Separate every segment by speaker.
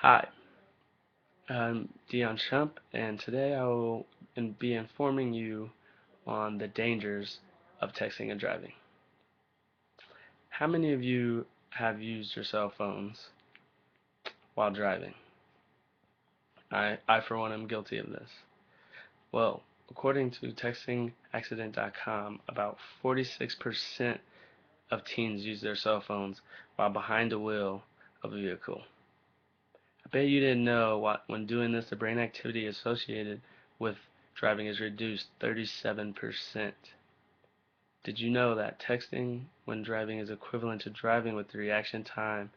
Speaker 1: Hi, I'm Dion Shump, and today I will be informing you on the dangers of texting and driving. How many of you have used your cell phones while driving? I for one, am guilty of this. Well, according to textingaccident.com, about 46% of teens use their cell phones while behind the wheel of a vehicle. I bet you didn't know when doing this, the brain activity associated with driving is reduced 37%. Did you know that texting when driving is equivalent to driving with the reaction time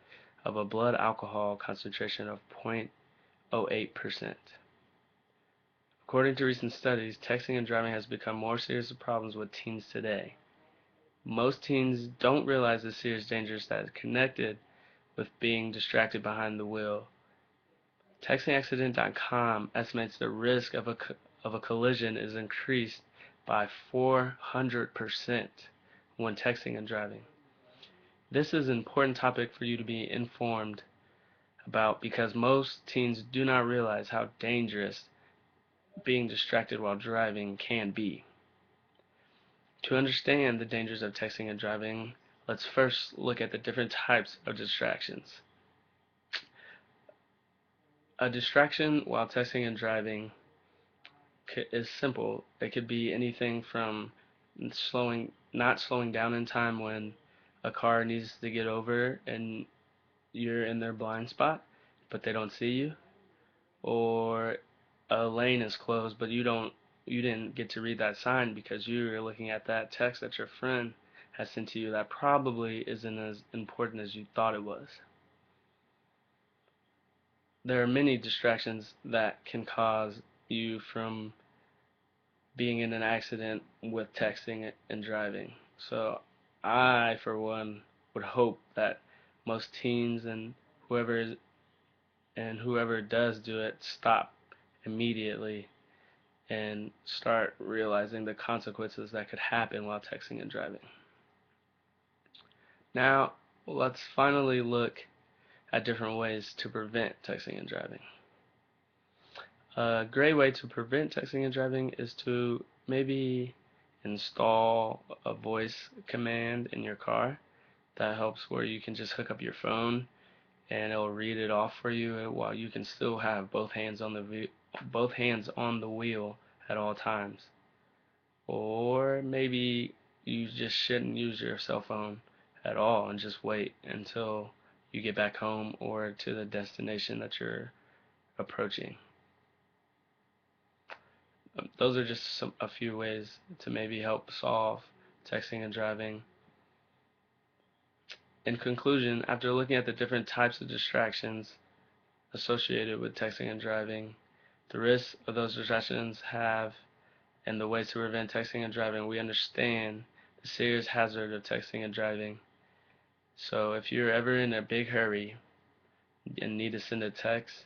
Speaker 1: of a blood alcohol concentration of 0.08%? According to recent studies, texting and driving has become more serious problems with teens today. Most teens don't realize the serious dangers that are connected with being distracted behind the wheel. TextingAccident.com estimates the risk of a collision is increased by 400% when texting and driving. This is an important topic for you to be informed about because most teens do not realize how dangerous being distracted while driving can be. To understand the dangers of texting and driving, let's first look at the different types of distractions. A distraction while texting and driving is simple. It could be anything from not slowing down in time when a car needs to get over and you're in their blind spot, but they don't see you, or a lane is closed, but you didn't get to read that sign because you were looking at that text that your friend has sent to you that probably isn't as important as you thought it was. There are many distractions that can cause you from being in an accident with texting and driving. So I, for one, would hope that most teens and whoever does do it stop immediately and start realizing the consequences that could happen while texting and driving. Now, let's finally look at different ways to prevent texting and driving. A great way to prevent texting and driving is to maybe install a voice command in your car. That helps where you can just hook up your phone and it'll read it off for you while you can still have both hands on the wheel at all times. Or maybe you just shouldn't use your cell phone at all and just wait until you get back home or to the destination that you're approaching. Those are just a few ways to maybe help solve texting and driving. In conclusion, after looking at the different types of distractions associated with texting and driving, the risks of those distractions have, and the ways to prevent texting and driving, we understand the serious hazard of texting and driving. So if you're ever in a big hurry and need to send a text,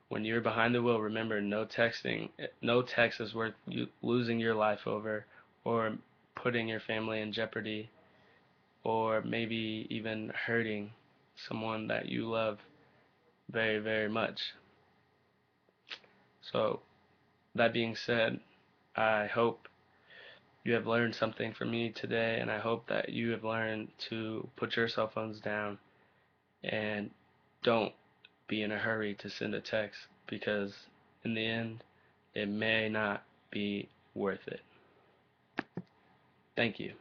Speaker 1: when you're behind the wheel, remember no texting. No text is worth losing your life over or putting your family in jeopardy or maybe even hurting someone that you love very, very much. So, that being said, I hope you have learned something from me today, and I hope that you have learned to put your cell phones down and don't be in a hurry to send a text because in the end, it may not be worth it. Thank you.